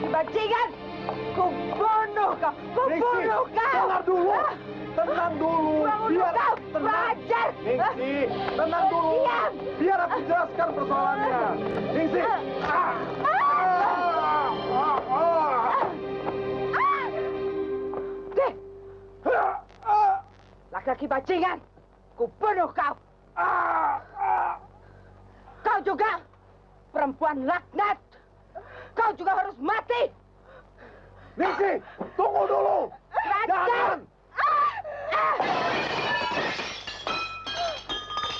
Laki-laki bajingan! Kubunuh kau! Kubunuh kau! Dengar dulu! Tenang dulu! Biar kau! Belajar! Ningsi, tenang dulu! Diam! Biar aku jelaskan persoalannya! Ningsi! Laki-laki bajingan! Kubunuh kau! Kau juga! Perempuan laknat! Kau juga harus mati! Ningsi, tunggu dulu! Jangan!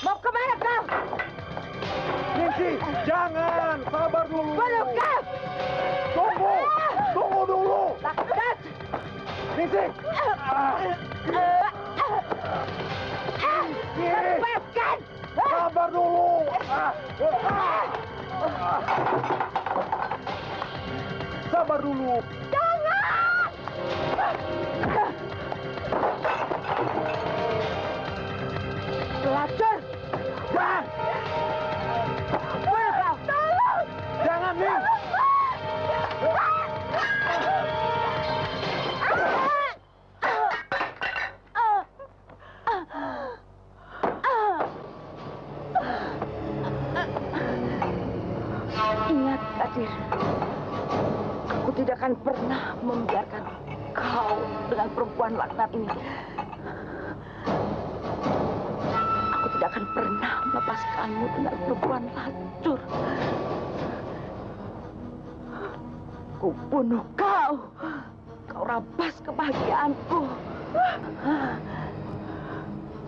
Mau kemana kau? Ningsi, jangan! Sabar dulu! Bunuh kau! Tunggu! Tunggu dulu! Laknat! Ningsi! Lepaskan! Sabar dulu! Sabar dulu! Jangan! Pelacur! Jangan! Bunuh kau! Tolong! Jangan, Ning! Ingat, Kadir. Aku tidak akan pernah membiarkan kau dengan perempuan laknat ini. Aku tidak akan pernah melepaskanmu dengan perempuan pelacur. Ku bunuh kau. Kau rampas kebahagiaanku.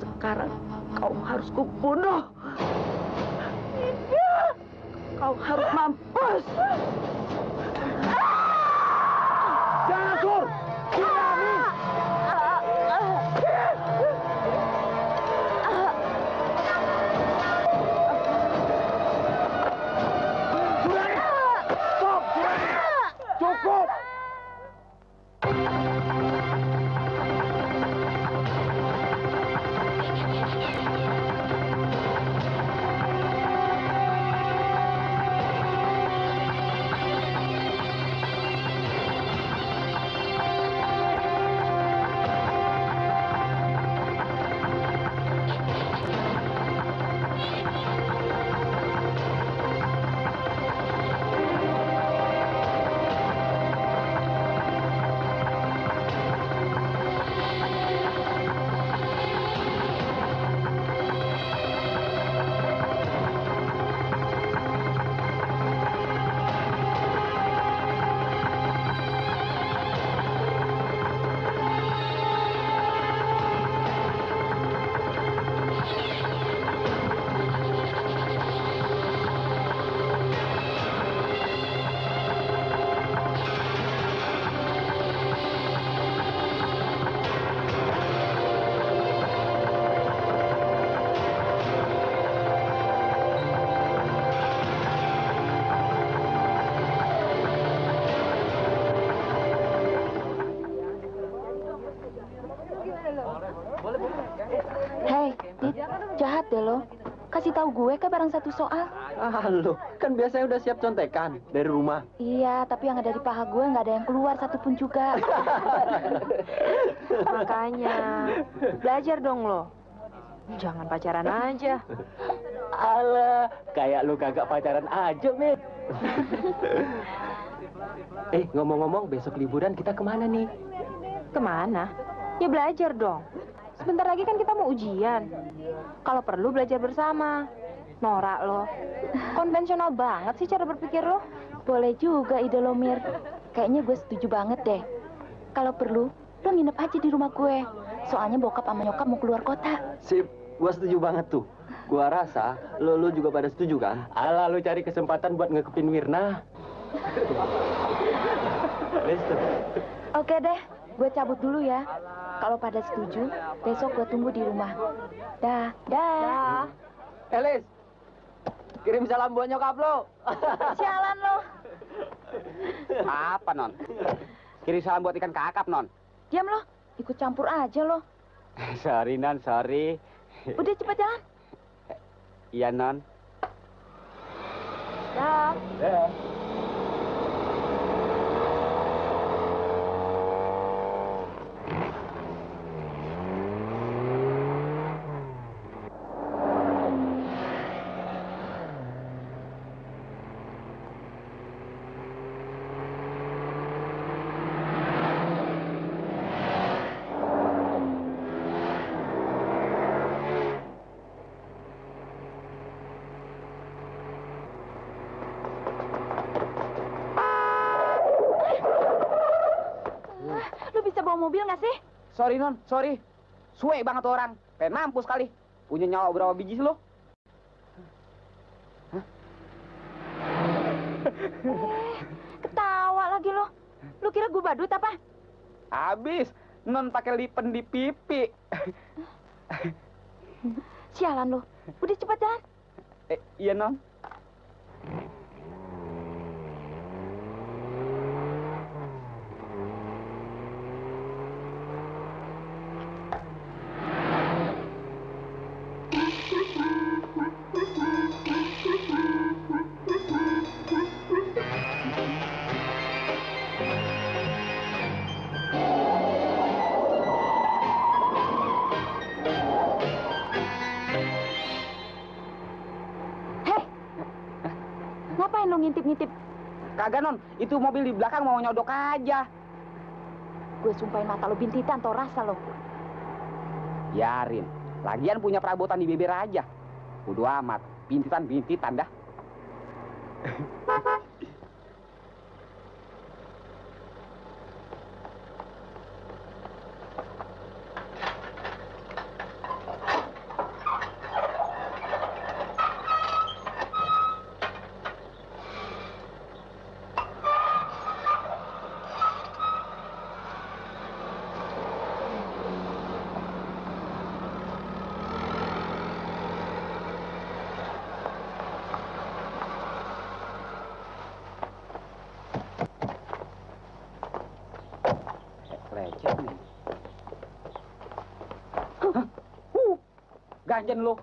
Sekarang kau harus kubunuh. Kau harus mampus. Jangan, Sur! Kurangi! Kurangi! Stop! Kurangi! Cukup! Hei, Dit, jahat deh lo. Kasih tahu gue kan barang satu soal. Halo, kan biasanya udah siap contekan dari rumah. Iya, tapi yang ada di paha gue nggak ada yang keluar satupun juga. Makanya, belajar dong lo. Jangan pacaran aja. Alah, kayak lu kagak pacaran aja, Mit. Ngomong-ngomong, besok liburan kita kemana nih? Kemana? Ya belajar dong. Sebentar lagi kan kita mau ujian. Kalau perlu belajar bersama. Norak lo. Konvensional banget sih cara berpikir lo. Boleh juga ide lo, Mir. Kayaknya gue setuju banget deh. Kalau perlu, lo nginep aja di rumah gue. Soalnya bokap sama nyokap mau keluar kota. Sip, gua setuju banget tuh. Gua rasa lu juga pada setuju kan? Alah, lu cari kesempatan buat ngekepin Mirna. Oke deh, gue cabut dulu ya. Kalau pada setuju, besok gue tunggu di rumah. Dah. Elis, kirim salam buat nyokap lo. Sialan lo. Apa, Non? Kirim salam buat ikan kakap, Non. Diam lo, ikut campur aja lo. Sorry, Non, sorry. Udah cepat jalan. Iya, Non. Dah. bawa mobil nggak sih? Sorry, Non. Sorry. Suwe banget tuh orang. Pengen mampus kali. Punya nyawa berapa biji sih lo? Ketawa lagi lo. Lu kira gue badut apa? Habis. Non pakai lipen di pipi. Sialan lo. Udah cepat jalan. Iya, Non. Ngapain lo ngintip-ngintip? Kagak, Non. Itu mobil di belakang mau nyodok aja. Gue sumpahin mata lo bintitan atau rasa lo. Biarin. Lagian punya perabotan di bibir aja. Bodo amat. Bintitan dah. Lecet nih. Hah? Ganjen lo.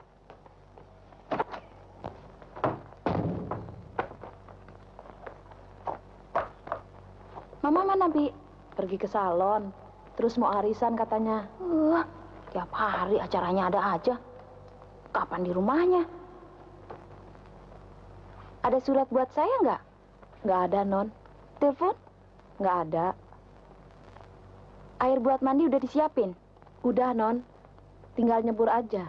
Mama mana, Bi? Pergi ke salon. Terus mau arisan katanya. Tiap hari acaranya ada aja. Kapan di rumahnya? Ada surat buat saya nggak? Nggak ada, Non. Telepon? Nggak ada. Air buat mandi udah disiapin? Udah, Non. Tinggal nyebur aja.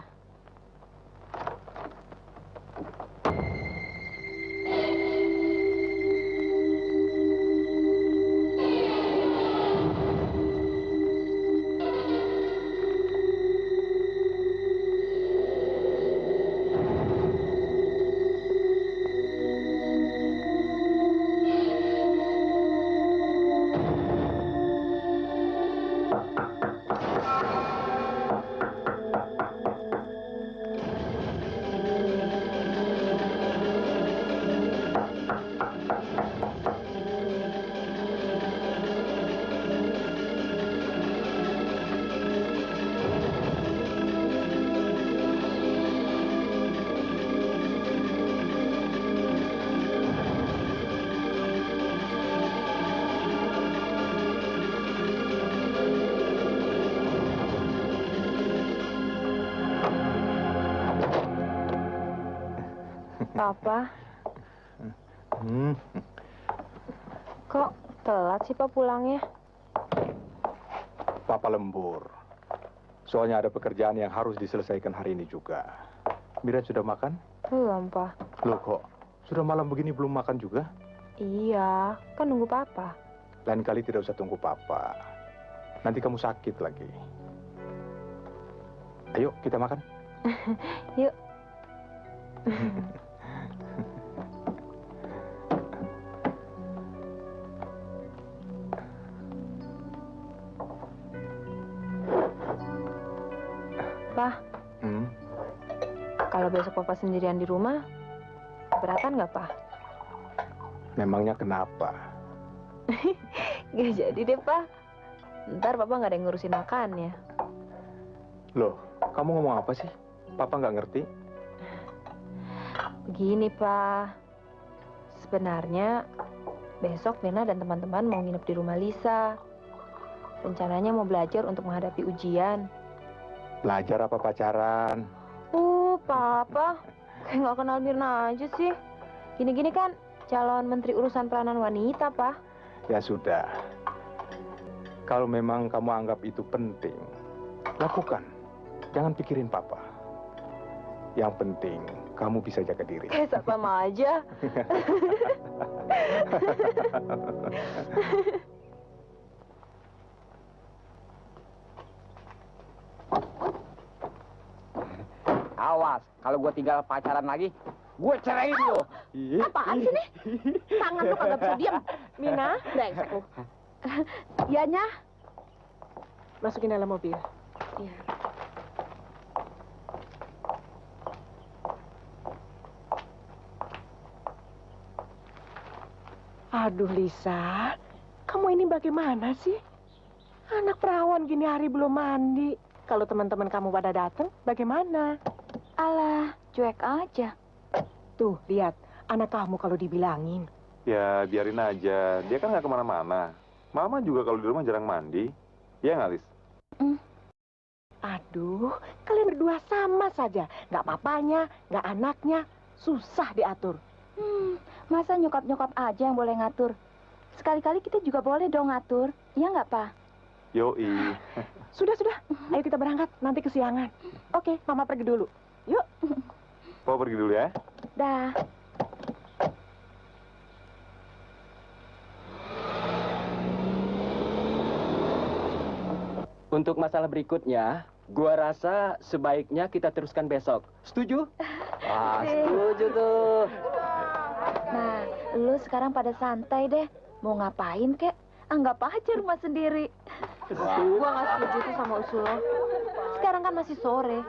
Papa, kok telat sih Pak pulangnya? Papa lembur. Soalnya ada pekerjaan yang harus diselesaikan hari ini juga. Mira sudah makan? Belum, Pak. Loh kok, sudah malam begini belum makan juga? Iya, kan nunggu Papa. Lain kali tidak usah tunggu Papa. Nanti kamu sakit lagi. Ayo, kita makan. Yuk. Pak, kalau besok Papa sendirian di rumah, keberatan nggak, Pak? Memangnya kenapa? Nggak jadi deh, Pak. Ntar Papa nggak ada yang ngurusin makannya. Loh, kamu ngomong apa sih? Papa nggak ngerti. Begini, Pak. Sebenarnya besok Mirna dan teman-teman mau nginep di rumah Lisa. Rencananya mau belajar untuk menghadapi ujian. Belajar apa pacaran? Papa. Kayak nggak kenal Mirna aja sih. Gini-gini kan calon menteri urusan peranan wanita, Pak. Ya sudah. Kalau memang kamu anggap itu penting, lakukan. Jangan pikirin Papa. Yang penting, kamu bisa jaga diri. Kayak satpam aja. Awas, kalau gue tinggal pacaran lagi, gue ceraiin lo. Apaan sih nih? Tangan lu kagak bisa diam. Mina, Brengsek lu. Iya, Nya. masukin dalam mobil. Iya. Aduh, Lisa. Kamu ini bagaimana sih? Anak perawan gini hari belum mandi. Kalau teman-teman kamu pada datang, bagaimana? Alah, cuek aja. Tuh, lihat. Anak kamu kalau dibilangin. Ya, biarin aja. Dia kan nggak kemana-mana. Mama juga kalau di rumah jarang mandi. Iya nggak, Lis? Aduh, kalian berdua sama saja. Nggak papanya, nggak anaknya. Susah diatur. Masa nyokap-nyokap aja yang boleh ngatur? Sekali-kali kita juga boleh dong ngatur. Iya nggak, Pak? Yoi. Sudah. Ayo kita berangkat. Nanti kesiangan. Oke, Mama pergi dulu. Yuk. Papa pergi dulu ya. Dah. Untuk masalah berikutnya, gua rasa sebaiknya kita teruskan besok. Setuju? Wah, setuju tuh. Nah, lu sekarang pada santai deh. Mau ngapain, kek? Anggap aja rumah sendiri. Gua nggak setuju tuh sama usul lo. Sekarang kan masih sore.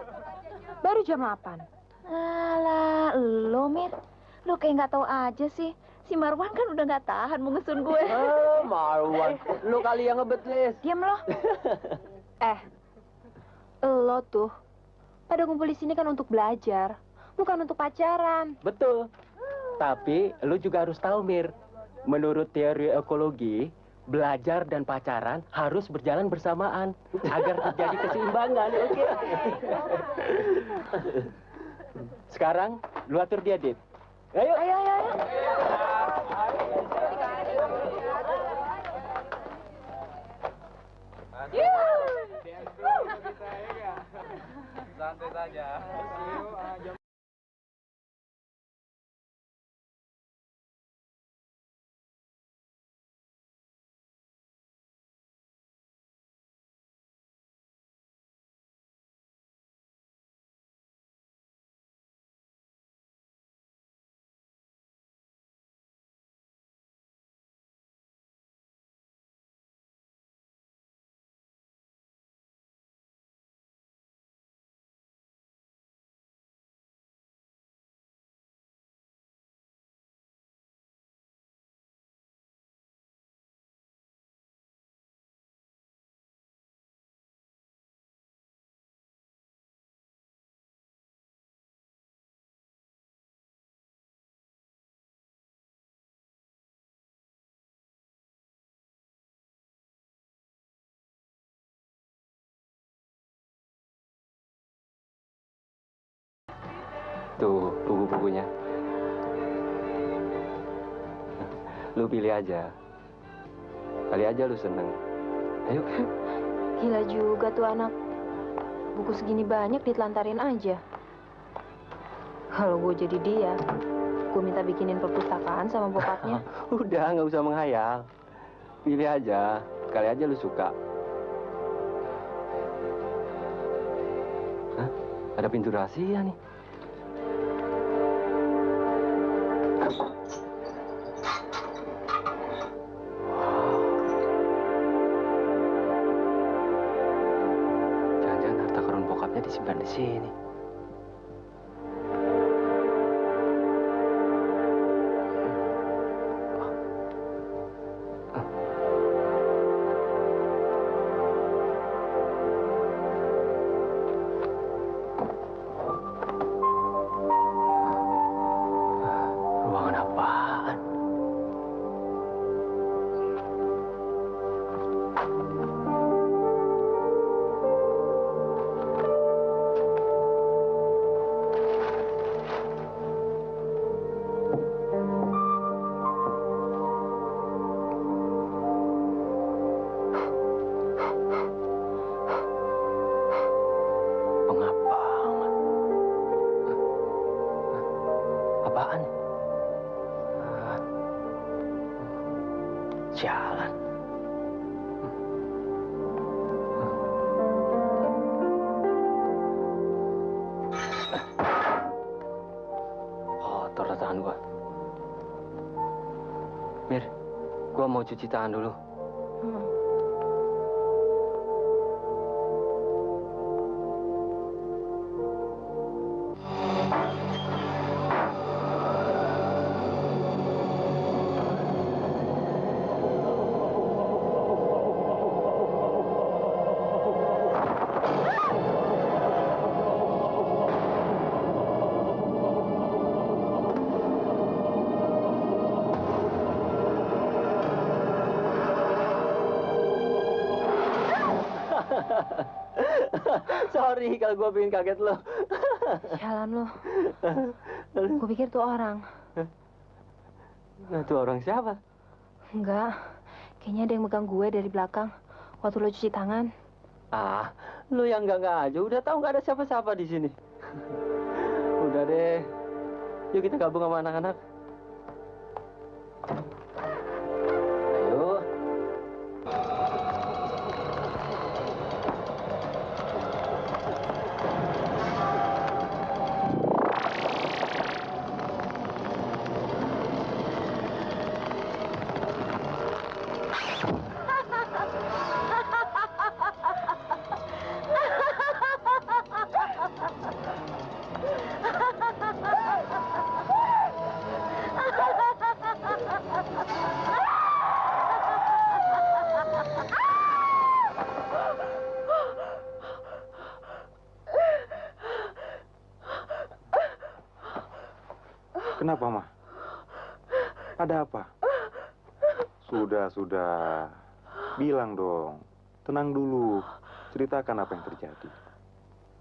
Baru jam 8. Alah, lo, Mir. Lo kayak nggak tahu aja sih. Si Marwan kan udah nggak tahan mengusun gue. Marwan. Lu kali yang ngebet, Lis. Diam lo. Lo tuh pada ngumpul di sini kan untuk belajar, bukan untuk pacaran. Betul. Tapi lu juga harus tahu, Mir. Menurut teori ekologi, belajar dan pacaran harus berjalan bersamaan agar terjadi keseimbangan, oke? Sekarang lu atur dia, Dit. Ayo. Ayo. Santai saja. Tuh, buku-bukunya. Lu pilih aja. Kali aja lu seneng. Ayo. Gila juga tuh anak. Buku segini banyak ditelantarin aja. Kalau gue jadi dia, gue minta bikinin perpustakaan sama bokapnya. Udah, nggak usah menghayal. Pilih aja. Kali aja lu suka. Hah? Ada pintu rahasia nih. Jangan-jangan harta karun bokapnya disimpan di sini. Ruangan apaan? Pengapalan. Apaan? Jalan. tangan gua. Mir, gua mau cuci tangan dulu. Sorry kalau gue bikin kaget lo. Jalan lo. Gue pikir tuh orang. Nah, tuh orang siapa? Enggak. Kayaknya ada yang megang gue dari belakang waktu lo cuci tangan. Ah, lu yang enggak aja. Udah tahu nggak ada siapa-siapa di sini. Udah deh. Yuk kita gabung sama anak-anak. Ayo. Kenapa, Ma? Ada apa? Sudah. Bilang dong. Tenang dulu. Ceritakan apa yang terjadi.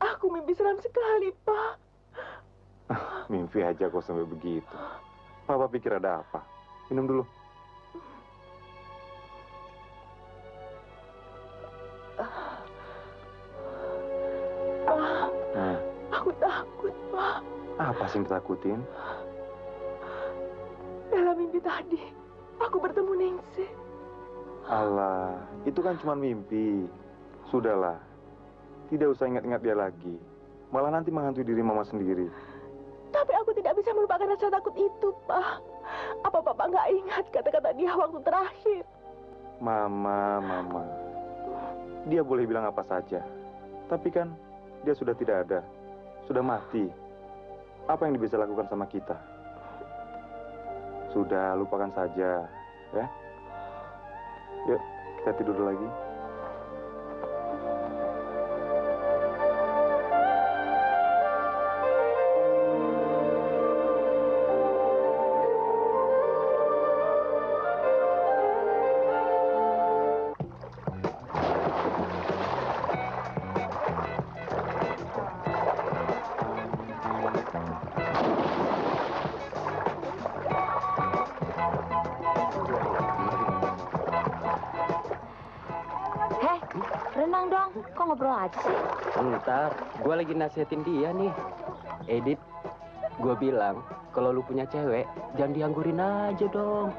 Aku mimpi seram sekali, Pak. Mimpi aja kok sampai begitu. Papa pikir ada apa? Minum dulu. Pak, aku takut, Pak. Apa sih yang ditakutin? Dalam mimpi tadi, aku bertemu Ningsih. Alah, itu kan cuma mimpi. Sudahlah. Tidak usah ingat-ingat dia lagi. Malah nanti menghantui diri Mama sendiri. Tapi aku tidak bisa melupakan rasa takut itu, Pak. Apa Papa nggak ingat kata-kata dia waktu terakhir? Mama. Dia boleh bilang apa saja. Tapi kan dia sudah tidak ada. Sudah mati. Apa yang dia bisa lakukan sama kita? Sudah, lupakan saja. Ya. Yuk, kita tidur lagi. Renang dong, kok ngobrol aja sih? Ntar, gue lagi nasihatin dia nih. Edit, gue bilang kalau lu punya cewek, jangan dianggurin aja dong.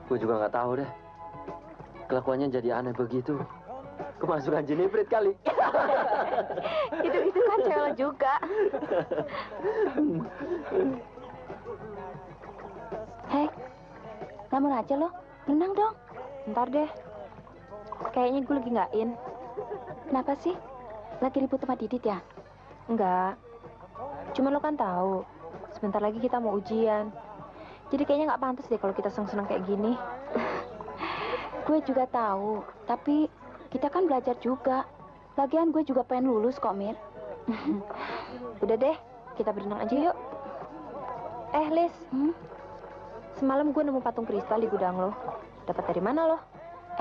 Gue juga nggak tahu deh. Kelakuannya jadi aneh begitu. Kemasukan Jeniprit kali. Itu kan cewek lo juga. Hei, ngelamun aja lo. Renang dong. Ntar deh. Kayaknya gue lagi nggak in. Kenapa sih? Lagi ribut sama Didit ya? Enggak. Cuma lo kan tahu, sebentar lagi kita mau ujian. Jadi kayaknya nggak pantas deh kalau kita seneng-seneng kayak gini. Gue juga tahu, tapi kita kan belajar juga. Lagian gue juga pengen lulus kok, Mir. Udah deh, kita berenang aja yuk. Liz, semalam gue nemu patung kristal di gudang lo. Dapat dari mana lo?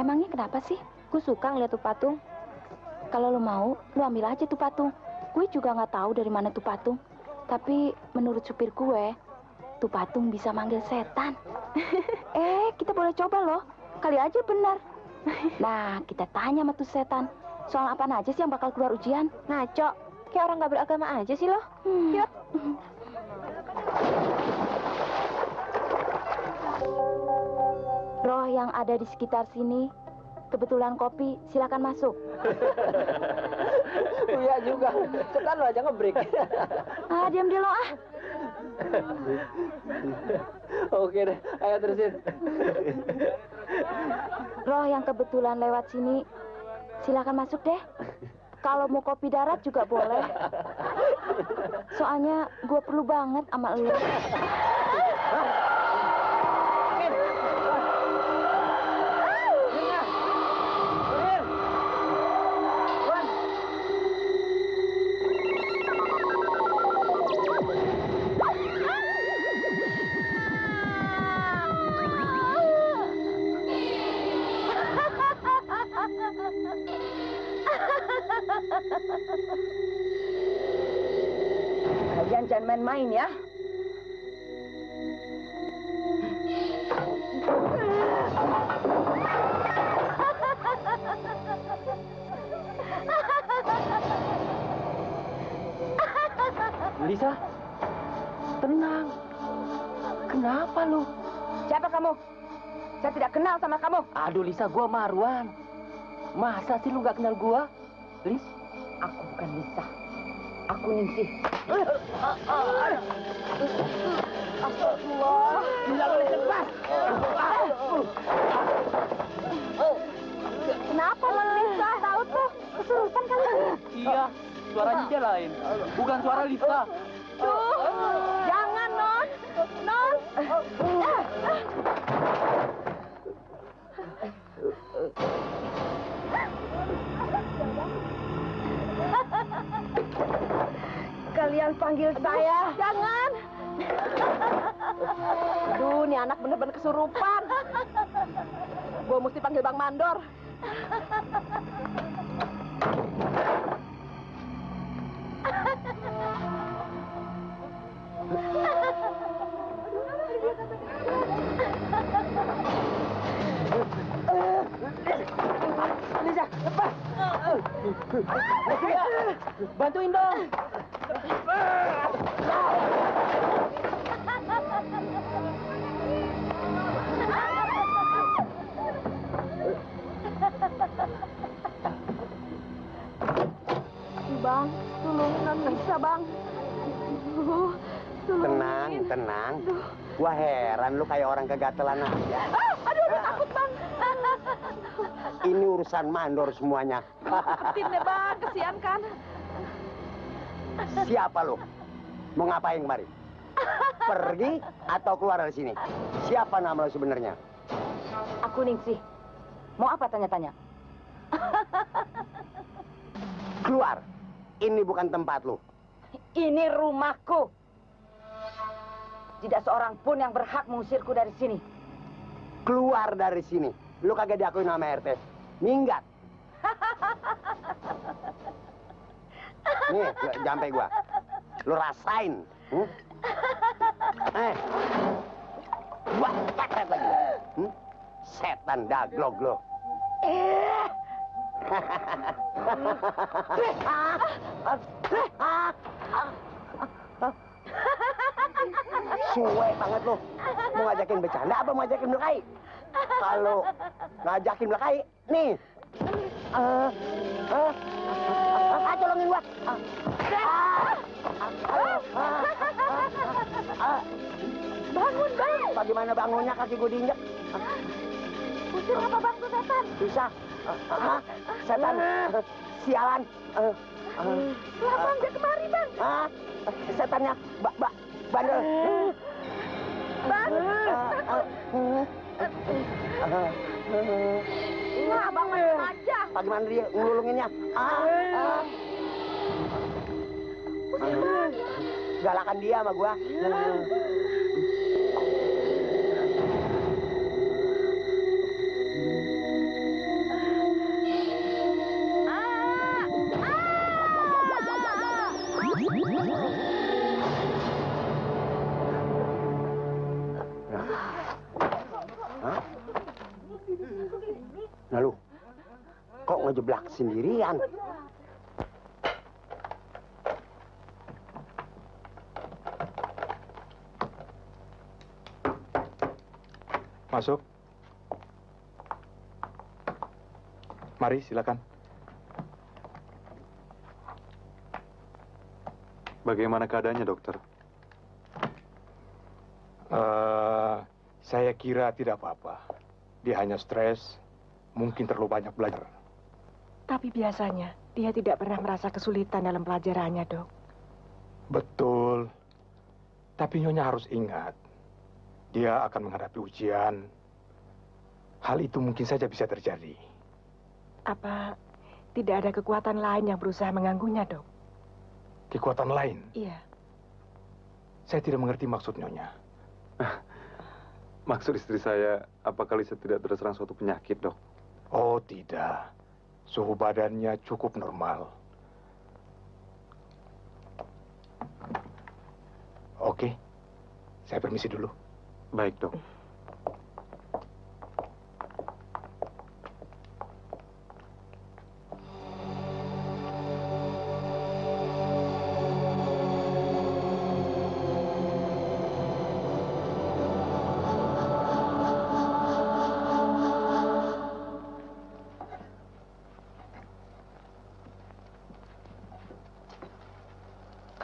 Emangnya kenapa sih? Gue suka ngeliat tuh patung. Kalau lo mau, lo ambil aja tuh patung. Gue juga nggak tahu dari mana tuh patung. Tapi menurut supir gue, tuh patung bisa manggil setan. Kita boleh coba loh. Kali aja benar. Nah, kita tanya sama tuh setan. Soal apa aja sih yang bakal keluar ujian? Ngaco, kayak orang nggak beragama aja sih lo. Yuk. Roh yang ada di sekitar sini, kebetulan kopi, silakan masuk. Iya juga, setan lo aja ngebreak. Diam deh lo ah. Oke deh, ayo terusin. Roh yang kebetulan lewat sini, silakan masuk deh. Kalau mau kopi darat juga boleh. Soalnya gue perlu banget sama lu. Kalian jangan main-main ya. Lisa, tenang. Kenapa lu? Siapa kamu? Saya tidak kenal sama kamu. Aduh Lisa, gua Marwan. Masa sih lu nggak kenal gua? Lis? Aku bukan Lisa. Aku Ningsih. Astagfirullah. Bila boleh lepas. Kenapa Mas Lisa? Tahu tuh, kesurupan kali ini. Iya, suaranya dia lain. Bukan suara Lisa. Jangan, Non. Non. Kalian panggil saya. Jangan. Aduh, nih anak bener-bener kesurupan. Gua mesti panggil Bang Mandor. Lisa, lepas. Bantuin dong. Bang, tolongin Non Lisa, Bang. Tenang, tenang. Gua heran lu kayak orang kegatelan aja. Aduh, takut, Bang. Ini urusan mandor semuanya. Tim deh, Bang. Kesian kan? Siapa lu? Mau ngapain kemari? Pergi atau keluar dari sini? Siapa nama lu sebenarnya? Aku Ningsih. Mau apa tanya-tanya? Keluar. Ini bukan tempat lu. Ini rumahku. Tidak seorang pun yang berhak mengusirku dari sini. Keluar dari sini. Lu kagak diakuin sama RT. Minggat. Nih, jampe gua. Lu rasain. Gua pepet lagi. Setan daglog lu. Suwe banget lu. Mau ngajakin bercanda apa mau ngajakin belakai? Kalau ngajakin belakai, nih. Tolongin gua. Bangun, Bang. Bagaimana bangunnya kaki gua diinjek? Usir apa, Bang, tuh setan? Bisa. Setan. Sialan. Lah, Bang, dia kemari, Bang. Setannya bandel. Bang. Wah, Bang, macam aja. Bagaimana dia ngulunginnya? Galakan dia sama gua. Nah lu, kok ngejeblak sendirian? Masuk. Mari, silakan. Bagaimana keadaannya, dokter? Saya kira tidak apa-apa. Dia hanya stres, mungkin terlalu banyak belajar. Tapi biasanya dia tidak pernah merasa kesulitan dalam pelajarannya, Dok. Betul. Tapi Nyonya harus ingat, dia akan menghadapi ujian. Hal itu mungkin saja bisa terjadi. Apa tidak ada kekuatan lain yang berusaha mengganggunya, Dok? Kekuatan lain? Iya. Saya tidak mengerti maksud Nyonya. Maksud istri saya, apakah Lisa tidak terserang suatu penyakit, Dok? Oh, tidak. Suhu badannya cukup normal. Oke, saya permisi dulu. Baik, Dok.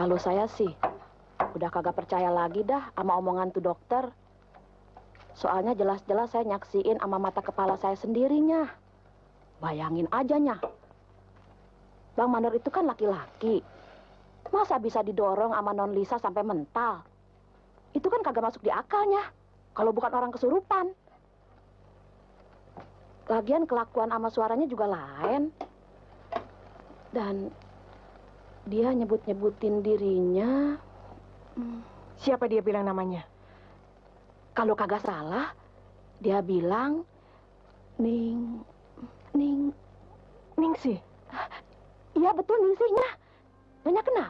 Kalau saya sih, udah kagak percaya lagi dah sama omongan tuh dokter. Soalnya jelas-jelas saya nyaksiin sama mata kepala saya sendirinya. Bayangin aja nya. Bang Mandor itu kan laki-laki. Masa bisa didorong sama Non Lisa sampai mental? Itu kan kagak masuk di akalnya. Kalau bukan orang kesurupan. Lagian kelakuan sama suaranya juga lain. Dan dia nyebut-nyebutin dirinya. Siapa dia bilang namanya? Kalau kagak salah, dia bilang Ningsih. Iya betul Ningsihnya. Nyonya kenal?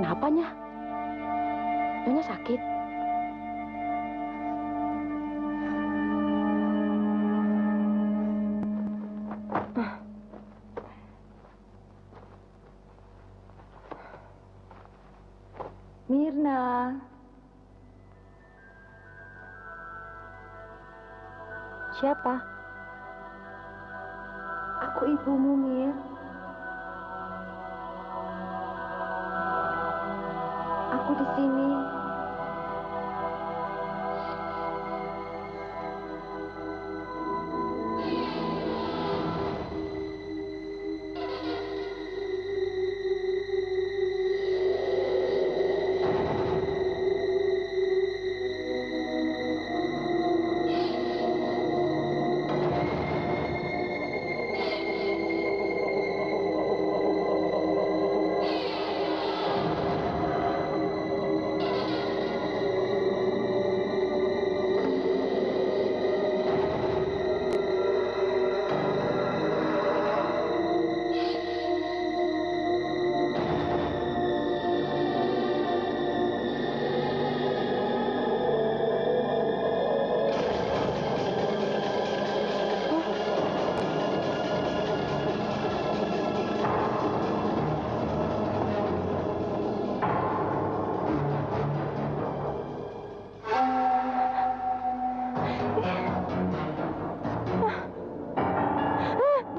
Kenapanya? Nyonya sakit? Mirna. Siapa? Aku ibumu, Mir. Aku di sini.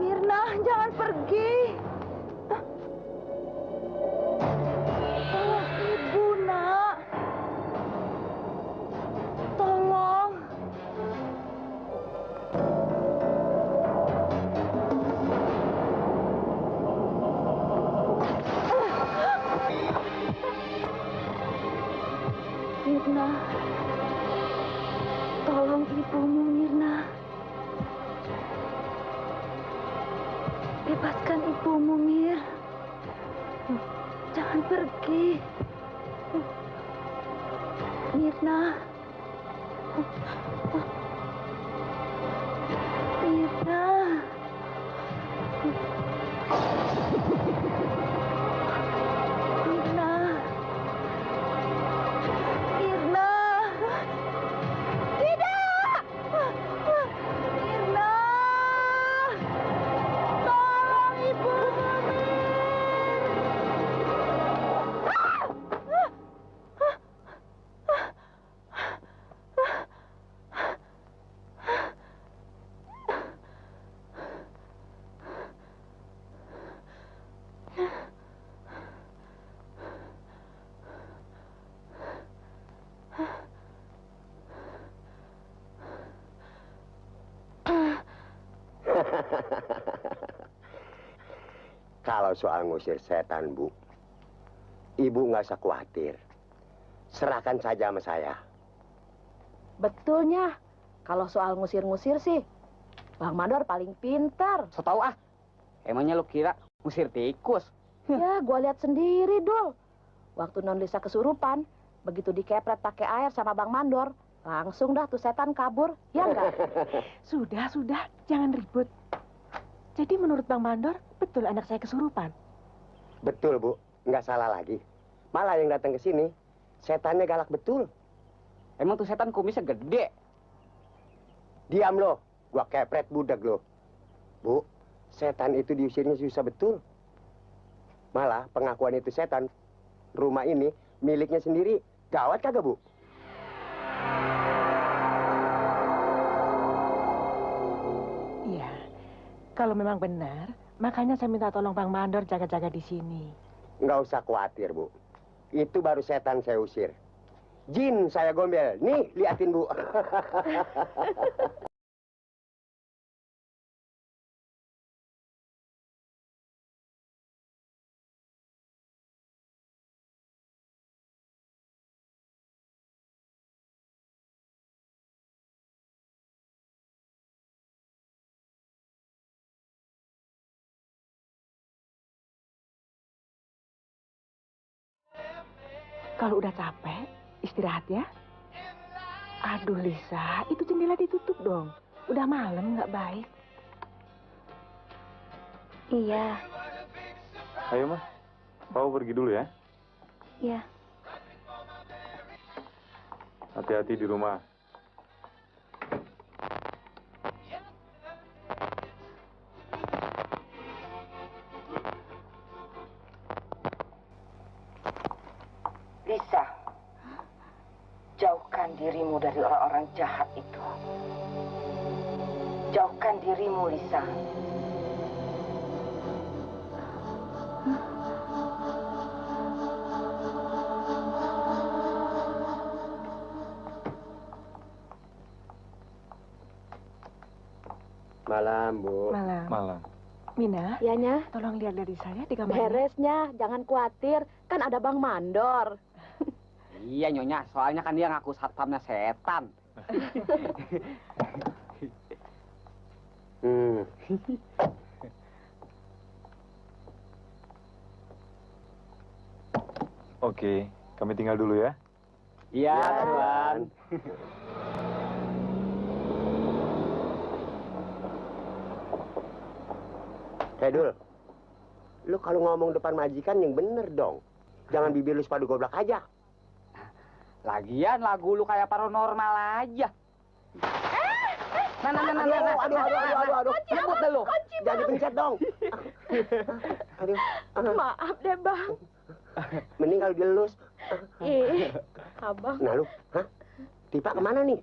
Mirna, jangan pergi. Tolong ibu, nak. Tolong. Mirna. Tolong ibumu, Mirna. Bebaskan ibumu, Mir. Jangan pergi. Mirna. Mirna. Mirna. Mirna. Tidak. Mirna. Tolong ibumu, Mir. Kalau soal ngusir setan, Bu, Ibu nggak usah khawatir. Serahkan saja sama saya. Betulnya, kalau soal ngusir-ngusir sih, Bang Mandor paling pintar. So tau ah. Emangnya lu kira ngusir tikus? Ya, gua lihat sendiri, Dul. Waktu Non Lisa kesurupan, begitu dikepret pakai air sama Bang Mandor, langsung dah tuh setan kabur. Ya enggak? Sudah, jangan ribut. Jadi menurut Bang Mandor, betul anak saya kesurupan? Betul, Bu. Nggak salah lagi. Malah yang datang ke sini, setannya galak betul. Emang tuh setan kumisnya gede. Diam lo, gua kepret budak lo. Bu, setan itu diusirnya susah betul. Malah pengakuan itu setan, rumah ini miliknya sendiri. Gawat kagak, Bu? Iya. Kalau memang benar, makanya saya minta tolong Bang Mandor jaga-jaga di sini. Nggak usah khawatir, Bu. Itu baru setan saya usir. Jin saya gombel. Nih, liatin, Bu. Kalau udah capek, istirahat ya. Aduh, Lisa, itu jendela ditutup dong. Udah malam, nggak baik. Iya, Ayo, Mas. Papa pergi dulu ya. iya. Hati-hati di rumah. Lisa, jauhkan dirimu dari orang-orang jahat itu. Jauhkan dirimu, Lisa. Malam, Bu. Malam. Malam. Mina, Ya, Nya. tolong lihat dari saya di kamar. Beresnya, jangan khawatir. Kan ada Bang Mandor. Iya Nyonya, soalnya kan dia ngaku satpamnya setan. Hmm. Oke, kami tinggal dulu ya. Iya, Ya, Tuan. Dul, lu kalau ngomong depan majikan yang bener dong. Jangan bibir lu sepadu goblok aja. Lagian lagu lu kayak paranormal aja. Aduh. Nyebut deh lu. Jangan dipencet dong. Aduh. Maaf deh, Bang. Mending kalau dilus. Abang. Nah lu, hah? Tipa kemana nih?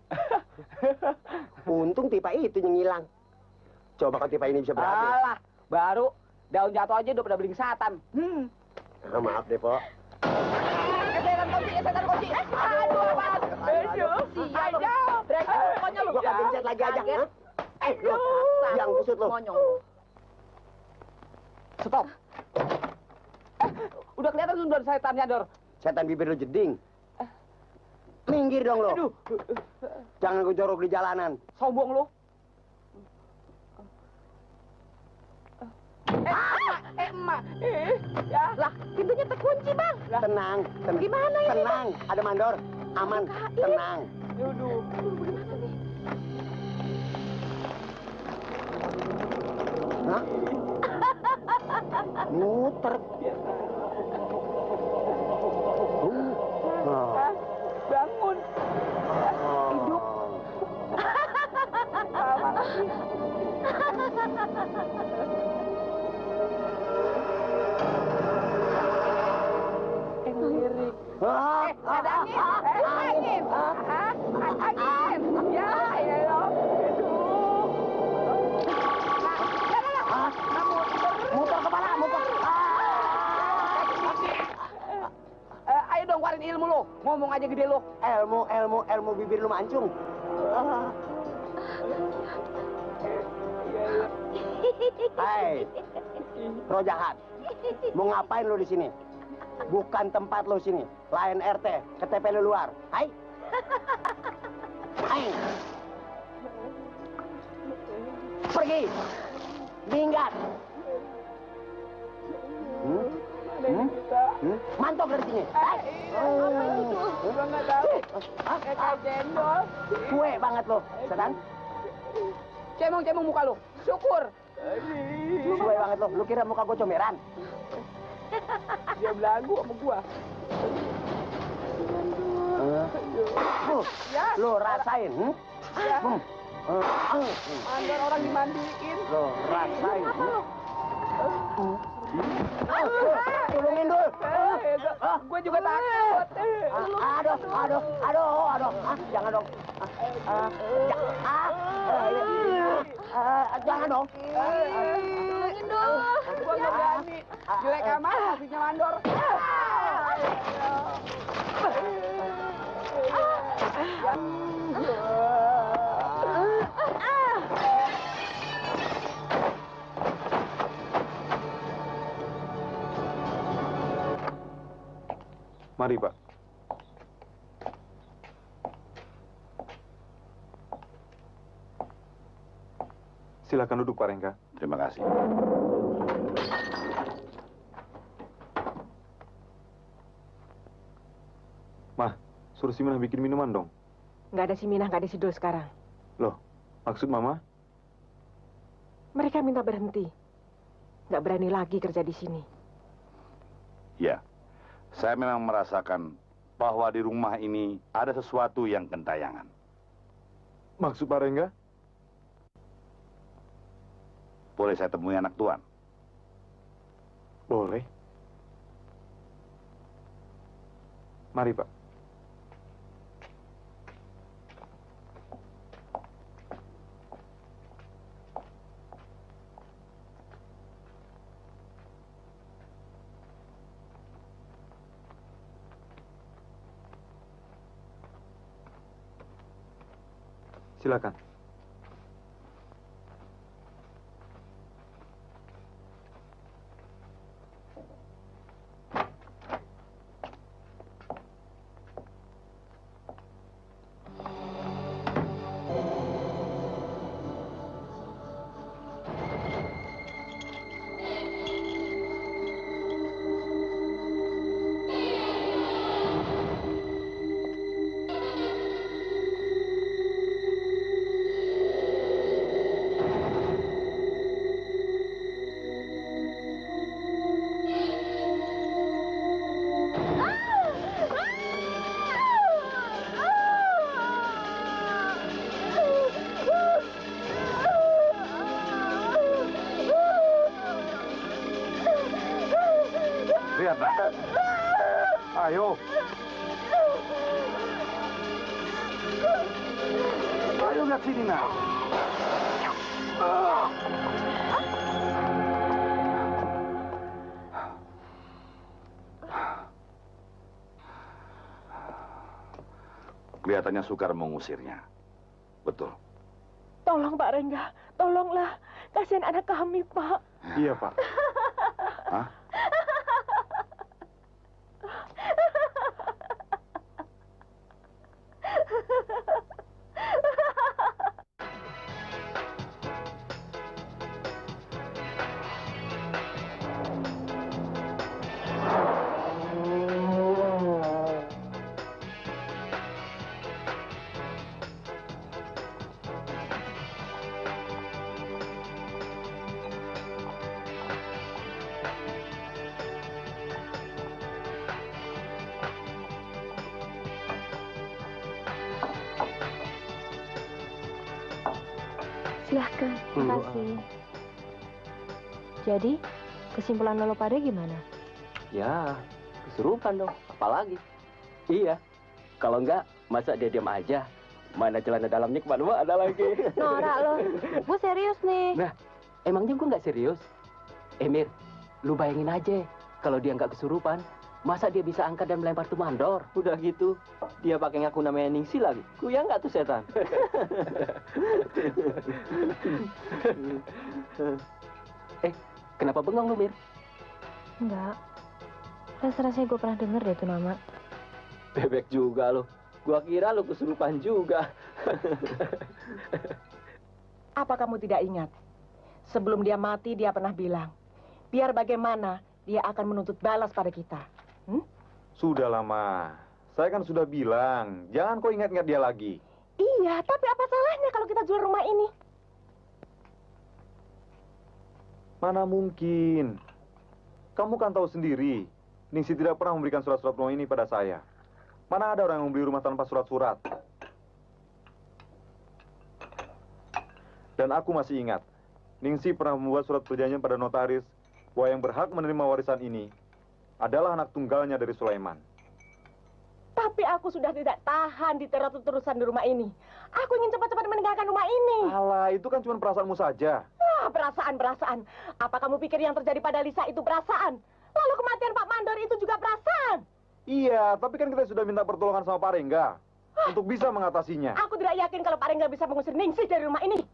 Untung Tipa itu yang hilang. Coba kalau Tipa ini bisa berhasil. Alah, baru daun jatuh aja udah pada belingsatan. Ah, maaf deh, Po. Setan kunci. Aduh, apaan? Aduh. Aduh. Pokoknya lu. Gua kagak gencet lagi aja. Hah? Lu, yang kusut lu. Stop. Udah kelihatan tuh dari setannya, Dor. Setan bibir lu jeding. Minggir dong lo. Aduh. Jangan gue jorok di jalanan. Sombong lu. Emak. Ya. Lah, pintunya terkunci, Bang. Tenang. Gimana ini, Tenang. Ada mandor. Aman. Tenang. Aduh. Hah? Muter. Bangun. Hidup. Lirik. Ada angin. Angin. Angin. Ya, ya. Muter kepala, muter. Ayo dong keluarin ilmu lu. Ngomong aja gede lu. Ilmu bibir lu mancung. Hai, roh jahat. Mau ngapain lu di sini? Bukan tempat lu sini. Lain RT, KTP lu luar. Hai. Hai. Pergi. Minggat. Mantap dari sini. Hai. Gua nggak tahu. Kayak cendol. Kue banget lo, setan. Cemong muka lu. Syukur. Kue banget lo. Lu kira muka gue comberan? Dia belagu sama gua. Lo rasain. Mandor orang dimandiin. Lo rasain. Tolongin dulu. Gue juga takut. Aduh. Jangan dong. Jangan dong. Tolongin dong. Gue nggak berani. Jelek amat habisnya mandor. Mari, Pak. Silakan duduk, Pak Rengga. Terima kasih. Mah, suruh si Minah bikin minuman dong. Nggak ada si Minah, nggak ada si Dul sekarang. Loh, maksud Mama? Mereka minta berhenti. Nggak berani lagi kerja di sini. Ya, saya memang merasakan bahwa di rumah ini ada sesuatu yang gentayangan. Maksud Pak Rengga? Boleh saya temui anak tuan? Boleh. Mari, Pak. Silakan. Lihat, nak. Ayo. Ayo lihat sini, nak. Kelihatannya Sukar mengusirnya. Betul. Tolong Pak Rengga, tolonglah. Kasihan anak kami, Pak. Iya, Pak. Hah? Silahkan, terima kasih. Jadi, kesimpulan lo pada gimana? Ya, kesurupan dong. Apalagi? Iya. Kalau enggak, masa dia diam aja? Mana celana dalamnya kemana ada lagi. Norak lo, gue serius nih. Nah, emangnya gue nggak serius? Mir, lu bayangin aja. Kalau dia nggak kesurupan, masa dia bisa angkat dan melempar tuh mandor? Udah gitu, dia pakai ngaku namanya Ningsi lagi. Kuya nggak tuh setan? Kenapa bengong lu, Mir? Enggak. Rasa-rasanya gue pernah denger deh itu nama. Bebek juga lo. Gua kira lo kesurupan juga. Apa kamu tidak ingat? Sebelum dia mati, dia pernah bilang, biar bagaimana, dia akan menuntut balas pada kita. Sudah lama. Saya kan sudah bilang, jangan kau ingat-ingat dia lagi. Iya, tapi apa salahnya kalau kita jual rumah ini? Mana mungkin. Kamu kan tahu sendiri, Ningsi tidak pernah memberikan surat-surat rumah ini pada saya. Mana ada orang yang membeli rumah tanpa surat-surat? Dan aku masih ingat, Ningsi pernah membuat surat perjanjian pada notaris bahwa yang berhak menerima warisan ini adalah anak tunggalnya dari Sulaiman. Tapi aku sudah tidak tahan diterus-terusan di rumah ini. Aku ingin cepat-cepat meninggalkan rumah ini. Alah, itu kan cuma perasaanmu saja. Perasaan. Apa kamu pikir yang terjadi pada Lisa itu perasaan? Lalu kematian Pak Mandor itu juga perasaan. Iya, tapi kan kita sudah minta pertolongan sama Pak Rengga untuk bisa mengatasinya. Aku tidak yakin kalau Pak Rengga bisa mengusir Ningsih dari rumah ini.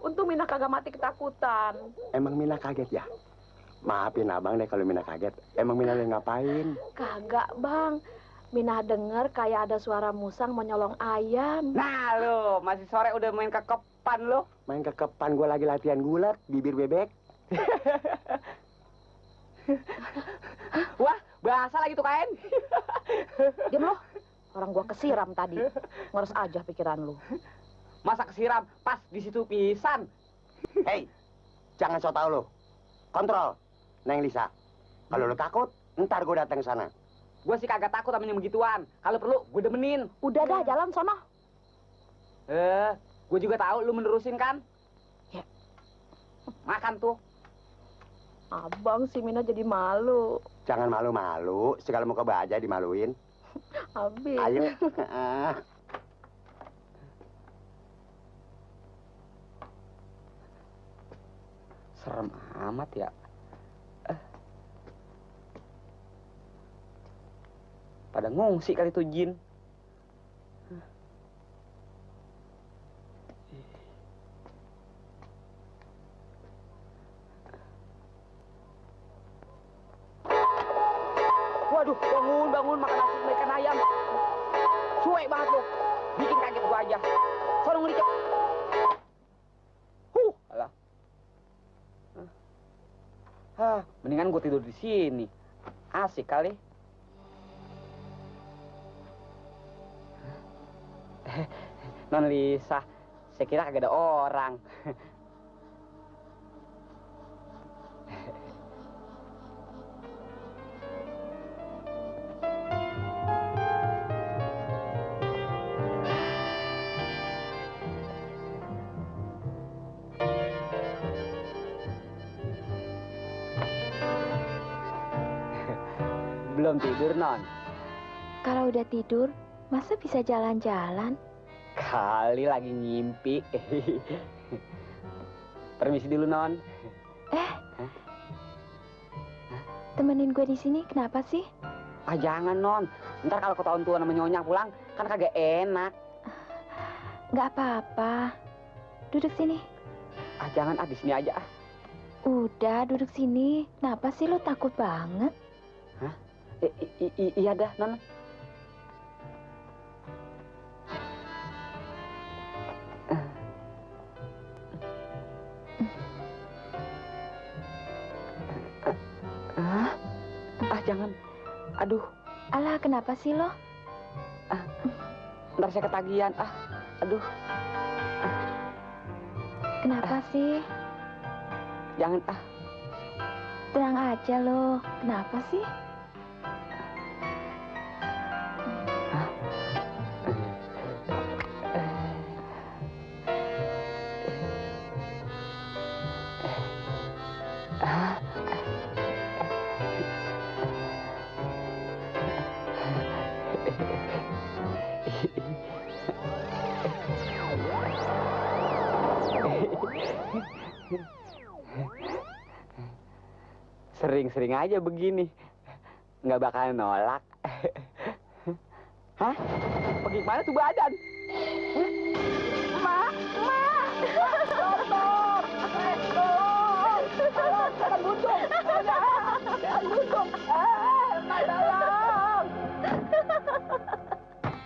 Untung Mina kagak mati ketakutan. Emang Mina kaget ya? Maafin abang deh kalau Mina kaget. Emang Mina lagi ngapain? Kagak, Bang. Mina denger kayak ada suara musang mau nyolong ayam. Nah lo, masih sore udah main kekepan lo. Main kekepan, gue lagi latihan gulat, bibir bebek. Wah, bahasa lagi tuh kain. Diam lo. Orang gua kesiram tadi. Ngurus aja pikiran lu. Masa kesiram pas di situ pisan. Hei, jangan so tau lo. Kontrol, Neng Lisa. Kalau lo takut, ntar gue datang ke sana. Gue sih kagak takut sama yang begituan. Kalau perlu, gue demenin. Udah dah, jalan sono. Gue juga tahu lu menerusin kan? Ya. Makan tuh. Abang si Mina jadi malu. Jangan malu-malu, segala muka baja dimaluin. Habis. Ayo. Serem amat ya. Pada ngungsi kali tuh jin. Waduh, bangun makan nasi sama ikan ayam. Suwe banget lo. Bikin kaget gua aja. Sono ngelicet. Alah. Mendingan gua tidur di sini. Asik kali. Non Lisa, saya kira kagak ada orang. Belum tidur, Non? Kalau udah tidur, masa bisa jalan-jalan? Kali lagi ngimpi. Permisi dulu, Non. Temenin gue di sini, kenapa sih? Ah, jangan, Non. Ntar kalau ketahuan tua sama Nyonya pulang, kan kagak enak. Nggak apa-apa. Duduk sini. Ah, jangan, di sini aja, ah. Udah, duduk sini. Kenapa sih lo takut banget? Hah? Iya dah, Non. Jangan. Aduh. Alah, kenapa sih lo? Ntar saya ketagihan. Aduh. Kenapa sih? Jangan, Tenang aja lo. Kenapa sih? Sering-sering aja begini. Nggak bakal nolak. Hah? Pergi kemana tuh badan? Mak! Tolong! Jangan buntung! Jangan buntung! Mak, tolong!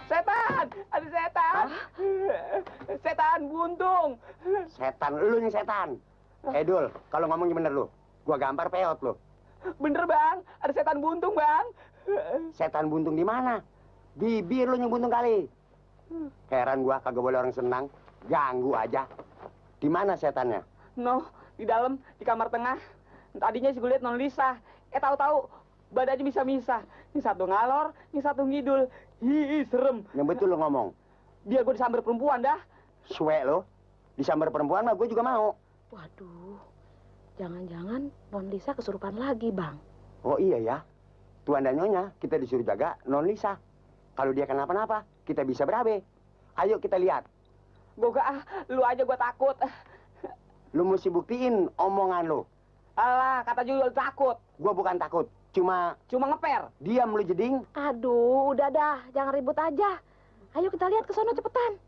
Setan! Ada setan! Setan buntung! Setan, lu yang setan. Dul, kalau ngomong bener lu. Gua gampar peot lu. Bener, Bang. Ada setan buntung, Bang. Setan buntung di mana? Bibir lu yang buntung kali. Heran gua kagak boleh orang senang. Ganggu aja. Di mana setannya? No, di dalam, di kamar tengah. Tadinya sih gue liat Non Lisa. Tahu-tahu badannya bisa-bisa. Ini satu ngalor, ini satu ngidul. Hi, serem. Yang betul lu ngomong. Biar gue disamber perempuan dah. Suwe lu. Disamber perempuan mah gue juga mau. Waduh, jangan-jangan Non Lisa kesurupan lagi, Bang. Oh iya ya. Tuan dan Nyonya kita disuruh jaga Non Lisa. Kalau dia kenapa-napa, kita bisa berabe. Ayo kita lihat. Gue gak, lu aja gue takut. Lu mesti buktiin omongan lu. Alah, kata Jul takut. Gue bukan takut, cuma ngeper. Diam lu jeding. Aduh, udah dah, jangan ribut aja. Ayo kita lihat ke sono cepetan.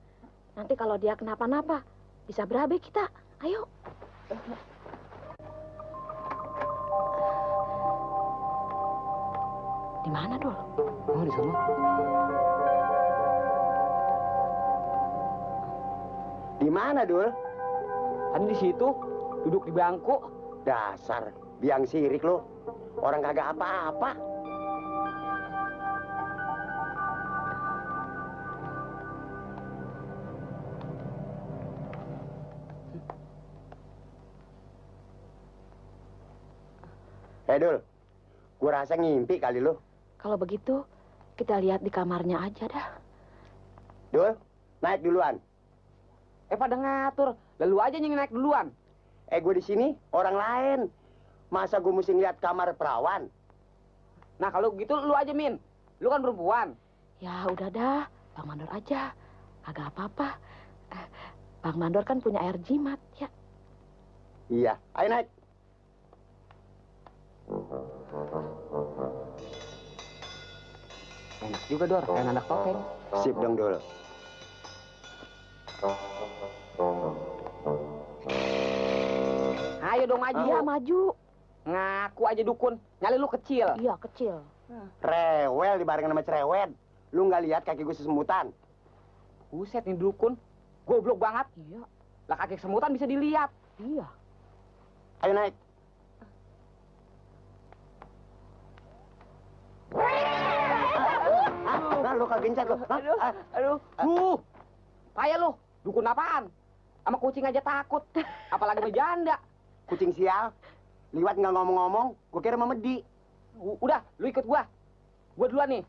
Nanti kalau dia kenapa-napa, bisa berabe kita. Ayo. Di mana, Dul? Oh, di sana. Di mana, Dul? Tadi di situ, duduk di bangku. Dasar, biang sirik lu. Orang kagak apa-apa. Dul, gua rasa ngimpi kali lu. Kalau begitu, kita lihat di kamarnya aja dah. Dul, naik duluan. Pada ngatur, lalu aja yang naik duluan. Gue di sini orang lain. Masa gue mesti ngeliat kamar perawan? Nah kalau gitu lu aja, Min. Lu kan perempuan. Ya udah dah, Bang Mandor aja. Agak apa-apa. Bang Mandor kan punya air jimat, ya. Iya, ayo naik. Enak juga, Dor. Kayak anak topeng. Sip dong, Dul. Ayo dong maju. Iya, maju. Ngaku aja dukun. Nyali lu kecil. Iya, kecil. Rewel dibarengin sama cerewet. Lu nggak lihat kaki gue sesemutan? Buset nih dukun. Goblok banget. Iya. Lah kaki semutan bisa dilihat. Iya. Ayo naik. Nah, lu kagak gencet lu. Aduh. Payah lu. Dukun apaan? Sama kucing aja takut. Apalagi sama janda. Kucing sial. Liwat nggak ngomong-ngomong, gue kira memedi. Udah, lu ikut gua. Gua duluan nih.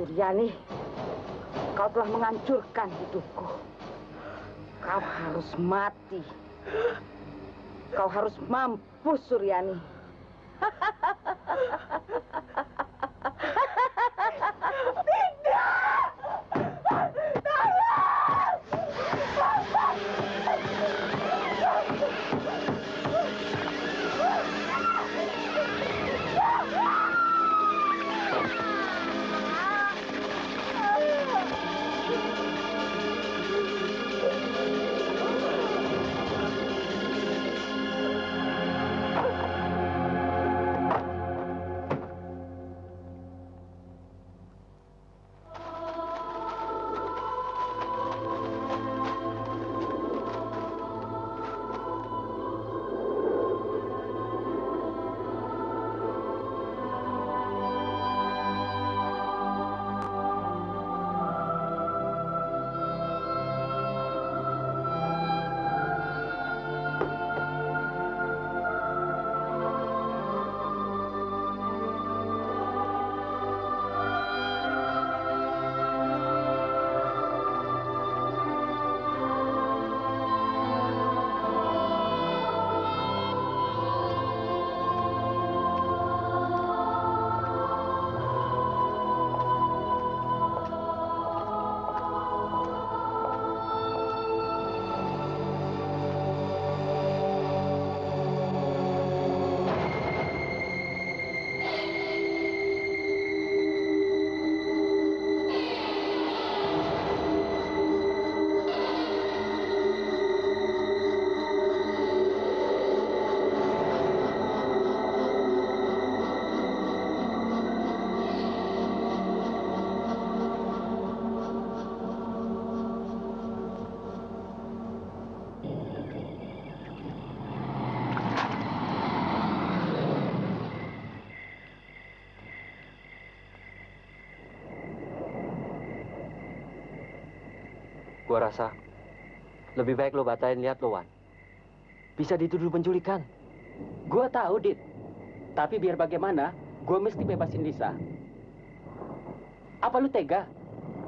Suryani, kau telah menghancurkan hidupku. Kau harus mati. Kau harus mampus, Suryani. Gua rasa lebih baik lo batalin lihat lo, Wan. Bisa dituduh penculikan. Gua tahu, Dit. Tapi biar bagaimana, gua mesti bebasin Lisa. Apa lu tega?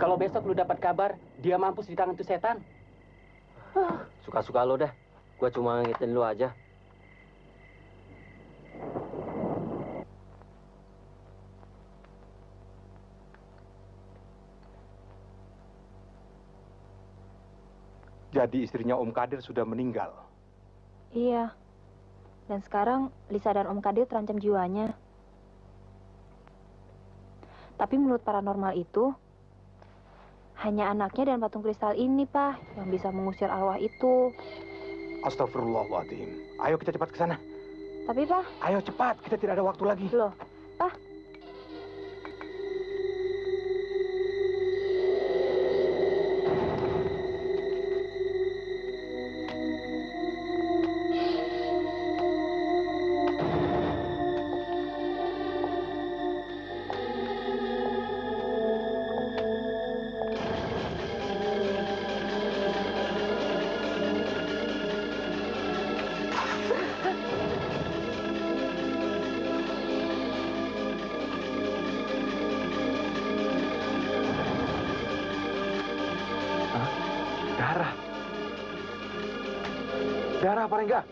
Kalau besok lu dapat kabar dia mampus di tangan tuh setan? Suka-suka lo dah. Gua cuma ngingetin lu aja. Jadi istrinya Om Kadir sudah meninggal. Iya. Dan sekarang Lisa dan Om Kadir terancam jiwanya. Tapi menurut paranormal itu, hanya anaknya dan patung kristal ini, Pak, yang bisa mengusir arwah itu. Astagfirullahaladzim. Ayo kita cepat ke sana. Tapi, Pak... Ayo cepat, kita tidak ada waktu lagi. Loh, Pak... Darah apa enggak?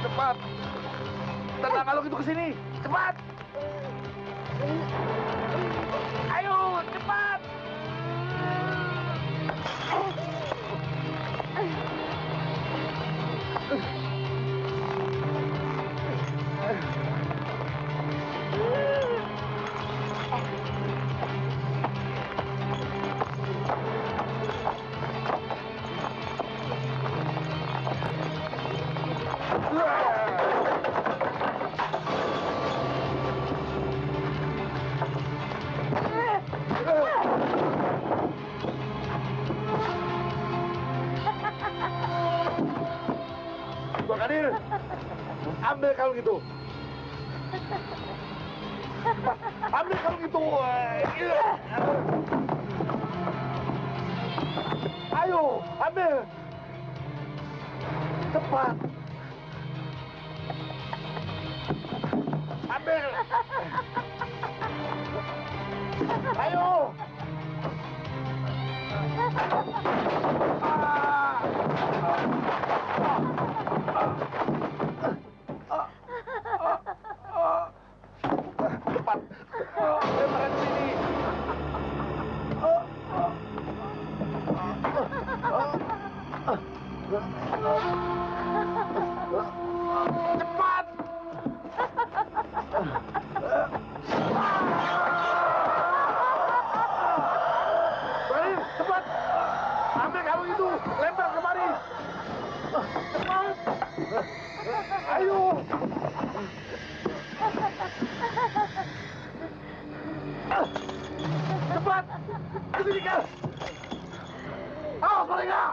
Cepat! Tendang kalung itu ke sini! Cepat! Ayo, cepat! Tuan Kadir, ambil kalung itu. Ambil kalung itu. Ayo, ambil. Cepat. Ambil. Ayo. Cepat. Lemparkan ke sini. Cepat. Baik, cepat. Ambil kalung itu, lempar kemari. Cepat. Ayo. Cepat. Kesini kau. Awas mereka.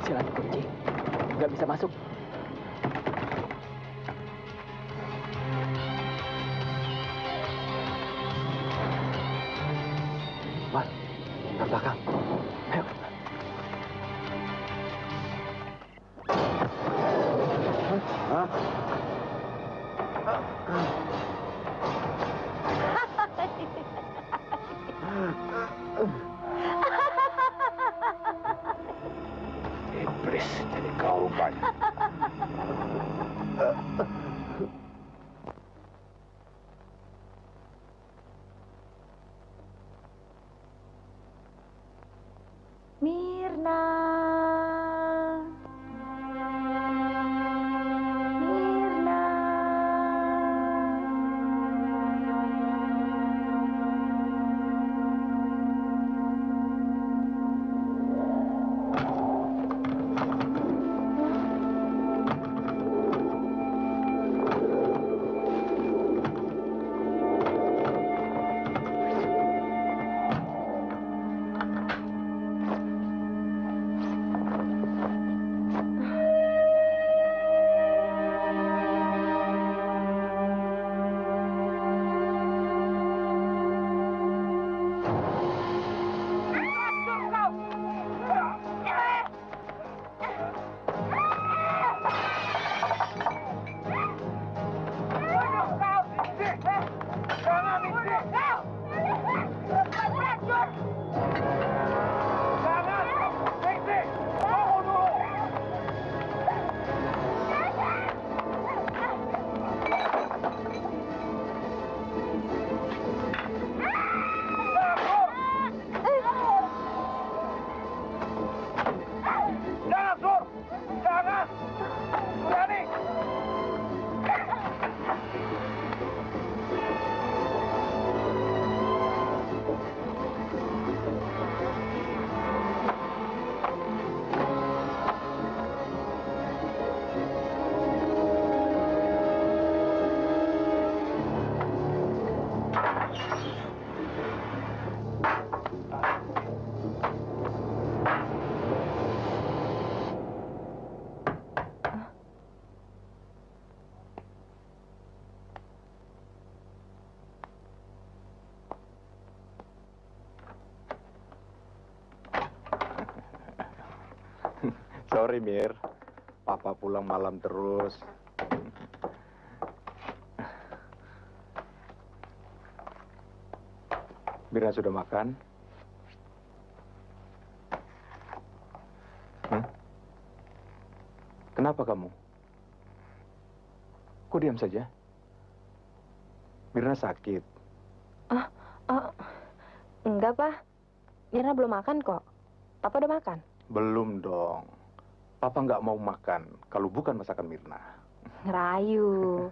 Silakan kunci. Nggak bisa masuk. Mal, ke belakang. Ayo. Hah? Mirna. Mirna. Sorry, Mir. Papa pulang malam terus. Mirna sudah makan? Kenapa kamu? Kok diam saja? Mirna sakit. Enggak, Pak. Mirna belum makan kok. Papa udah makan? Belum dong. Papa nggak mau makan kalau bukan masakan Mirna. Ngerayu.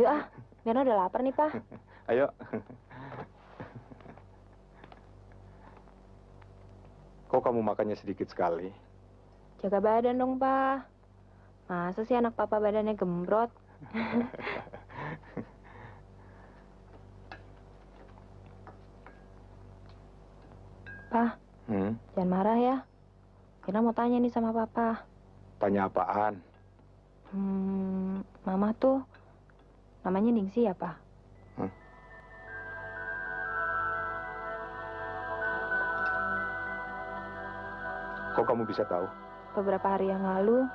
Yuk Mirna udah lapar nih, Pak. Ayo. Kok kamu makannya sedikit sekali? Jaga badan dong, Pak. Masa sih anak Papa badannya gembrot? Pak, jangan marah ya. Mirna mau tanya nih sama Papa. Tanya apaan? Mama tuh namanya Ningsi ya, Pak? Kok kamu bisa tahu? Beberapa hari yang lalu,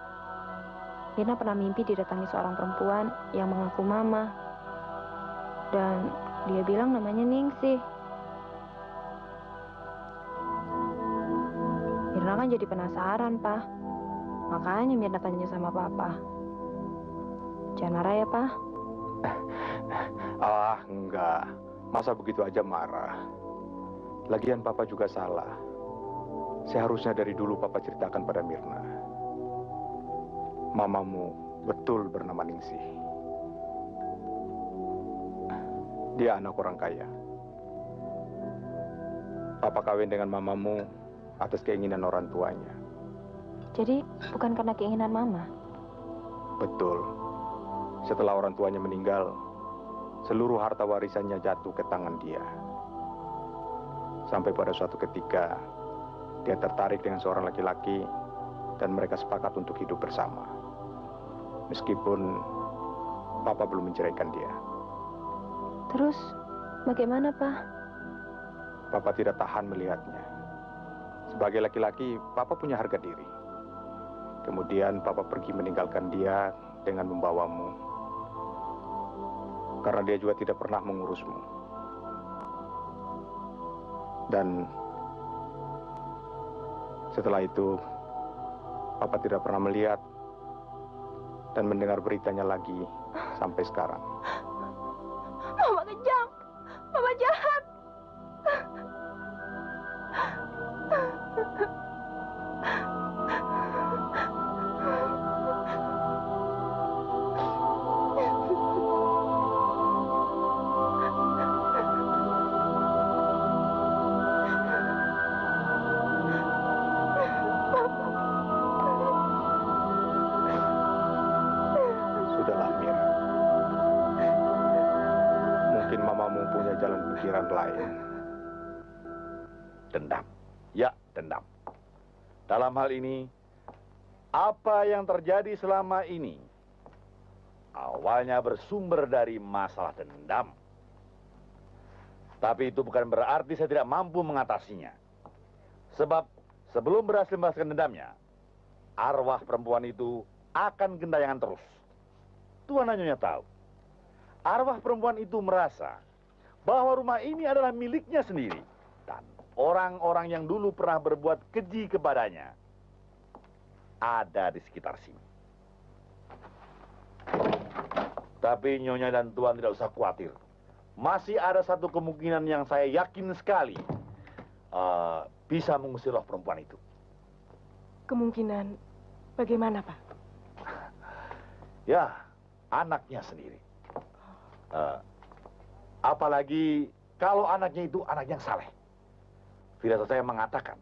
Mirna pernah mimpi didatangi seorang perempuan yang mengaku mama. Dan dia bilang namanya Ningsi. Mirna kan jadi penasaran, Pak. Makanya Mirna tanya sama Papa. Jangan marah ya, Pak? Enggak. Masa begitu aja marah? Lagian Papa juga salah. Seharusnya dari dulu Papa ceritakan pada Mirna. Mamamu betul bernama Ningsi. Dia anak orang kaya. Papa kawin dengan mamamu atas keinginan orang tuanya. Jadi bukan karena keinginan Mama? Betul. Setelah orang tuanya meninggal, seluruh harta warisannya jatuh ke tangan dia. Sampai pada suatu ketika, dia tertarik dengan seorang laki-laki dan mereka sepakat untuk hidup bersama. Meskipun Papa belum menceraikan dia. Terus bagaimana, Pak? Papa tidak tahan melihatnya. Sebagai laki-laki, Papa punya harga diri. Kemudian Papa pergi meninggalkan dia dengan membawamu. Karena dia juga tidak pernah mengurusmu. Dan setelah itu, Papa tidak pernah melihat dan mendengar beritanya lagi sampai sekarang. Mama kejam. Mama jahat. Mama mempunyai jalan pikiran lain. Dendam. Ya, dendam. Dalam hal ini, apa yang terjadi selama ini awalnya bersumber dari masalah dendam. Tapi itu bukan berarti saya tidak mampu mengatasinya. Sebab sebelum berhasil membalaskan dendamnya, arwah perempuan itu akan gentayangan terus. Tuan Nyonya tahu, arwah perempuan itu merasa bahwa rumah ini adalah miliknya sendiri. Dan orang-orang yang dulu pernah berbuat keji kepadanya ada di sekitar sini. Tapi Nyonya dan Tuan tidak usah khawatir. Masih ada satu kemungkinan yang saya yakin sekali bisa mengusir roh perempuan itu. Kemungkinan bagaimana, Pak? Ya, anaknya sendiri. Apalagi kalau anaknya itu anak yang saleh. Firasat saya mengatakan,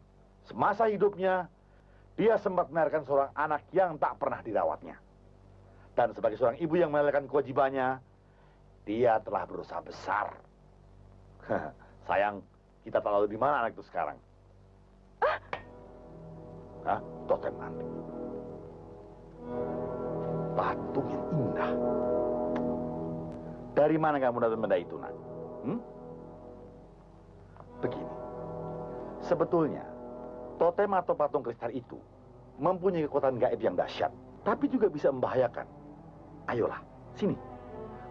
semasa hidupnya, dia sempat melahirkan seorang anak yang tak pernah dirawatnya. Dan sebagai seorang ibu yang menjalankan kewajibannya, dia telah berusaha besar. Sayang, kita tak tahu di mana anak itu sekarang. Hah? Totem antik. Patung yang indah. Dari mana kamu dapat benda itu, Nak? Begini. Sebetulnya, totem atau patung kristal itu mempunyai kekuatan gaib yang dahsyat, tapi juga bisa membahayakan. Ayolah, sini.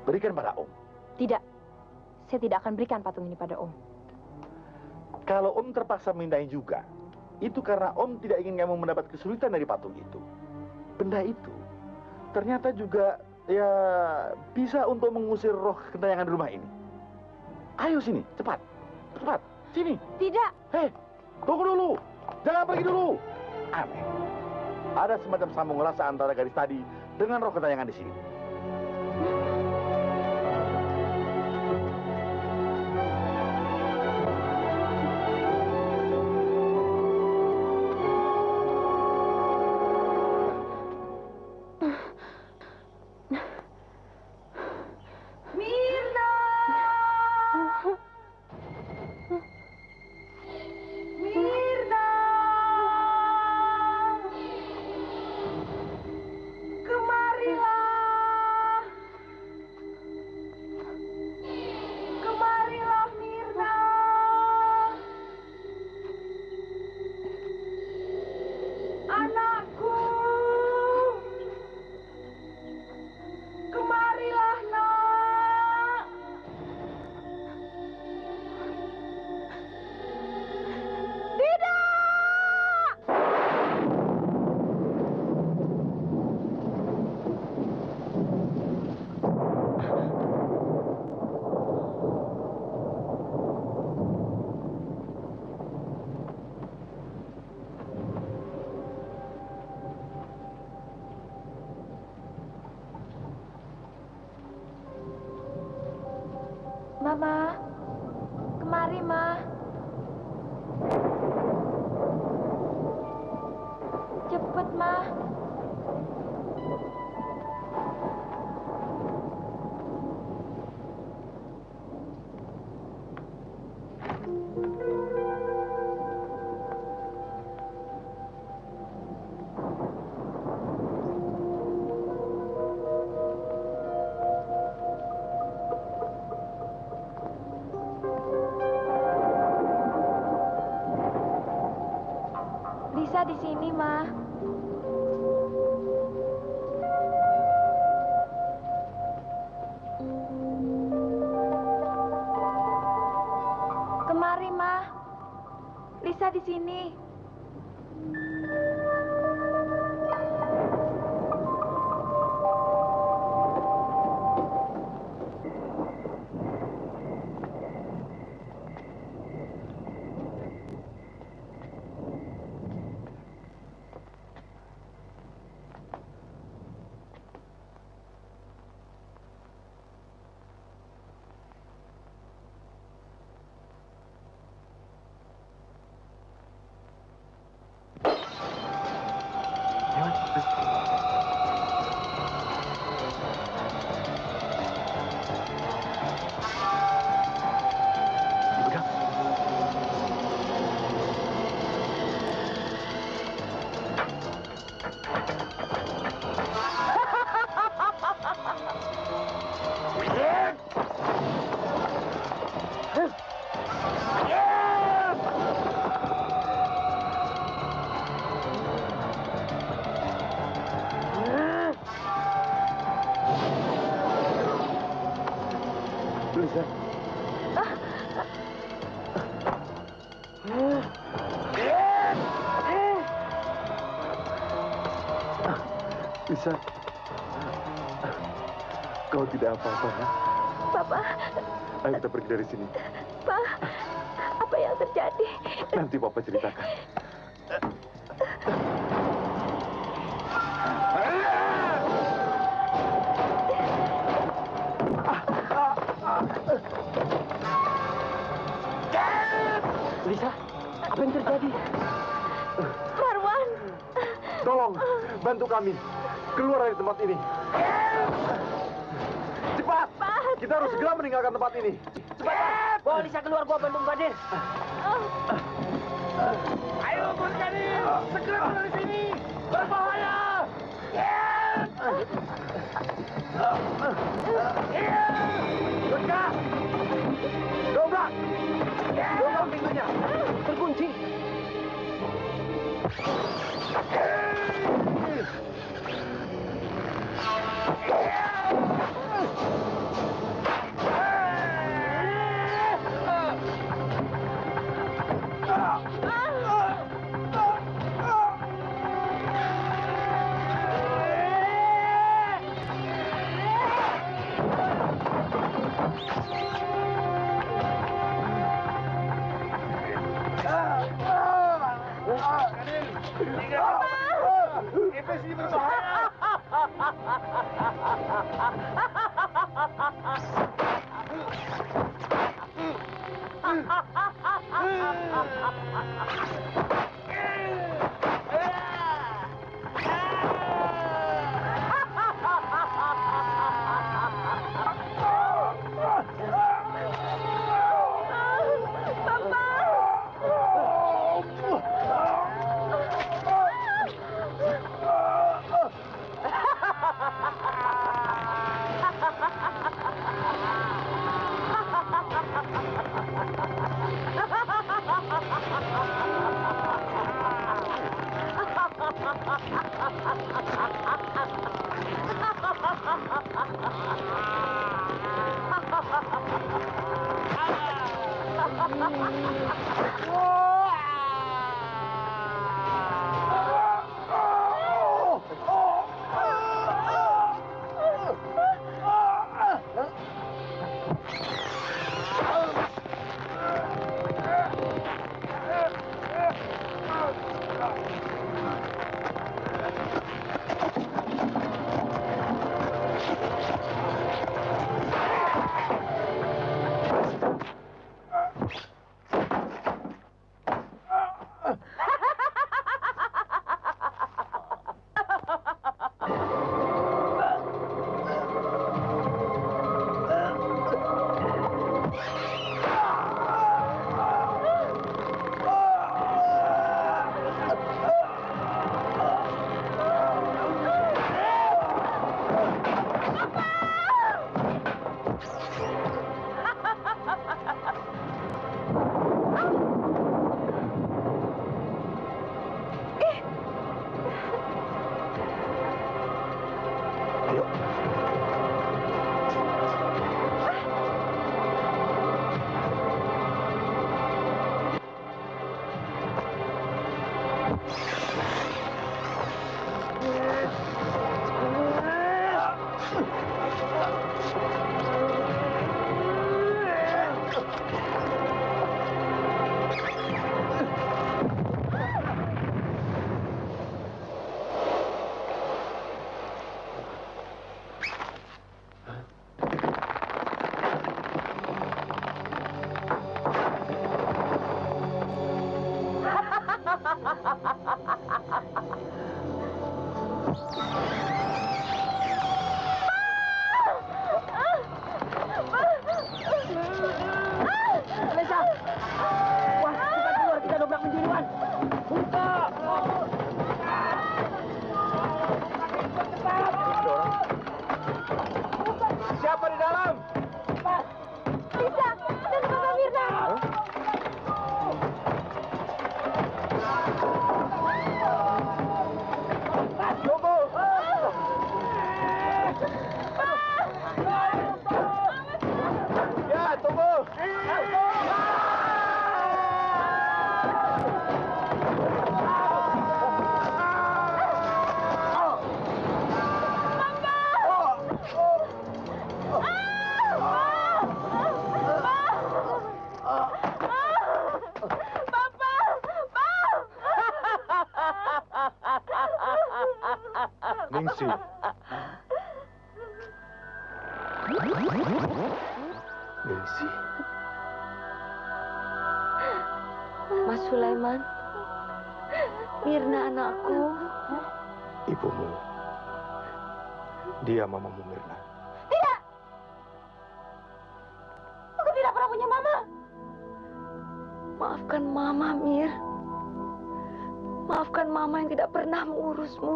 Berikan pada Om. Tidak. Saya tidak akan berikan patung ini pada Om. Kalau Om terpaksa mindahin juga, itu karena Om tidak ingin kamu mendapat kesulitan dari patung itu. Benda itu ternyata juga ya bisa untuk mengusir roh gentayangan di rumah ini. Ayo sini, cepat. Cepat, sini. Tidak. Hei, tunggu dulu. Jangan pergi dulu. Aneh. Ada semacam sambung rasa antara gadis tadi dengan roh gentayangan di sini. Mama, kemari, Ma. Cepet, Ma. Lisa di sini, Ma. Kemari, Ma. Lisa di sini. Lisa, kau tidak apa-apa, ya? Papa. Ayo kita pergi dari sini. Pa, apa yang terjadi? Nanti Papa ceritakan. Lisa, apa yang terjadi? Marwan. Tolong, bantu kami. Keluar dari tempat ini. Cepat! Kita harus segera meninggalkan tempat ini. Cepat! Bawa Lisa keluar, gua bantu Kadir. Ayo, Bos Kadir! Segera keluar dari sini! Berbahaya! Leka! Dobrak! Dobrak pintunya! Terkunci. Iblis ini berbahaya! Ningsih. Ningsih. Mas Sulaiman, Mirna anakku. Ibumu. Dia mamamu Mirna. Tidak! Aku tidak pernah punya mama. Maafkan mama, Mir. Maafkan mama yang tidak pernah mengurusmu.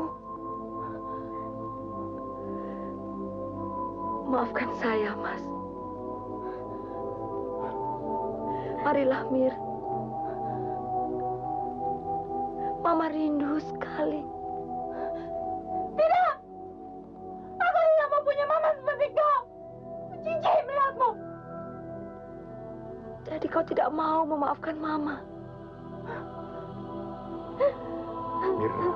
Maafkan saya, Mas. Marilah, Mir. Mama rindu sekali. Tidak! Aku tidak mau punya mama seperti kau. Jijik melihatmu. Jadi kau tidak mau memaafkan mama. Mirna,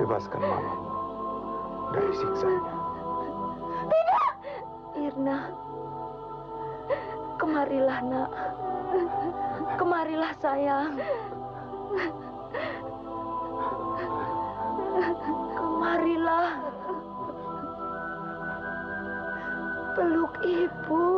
bebaskan mamamu dari siksanya. Tidak! Mirna, kemarilah nak. Kemarilah sayang. Kemarilah. Peluk ibu.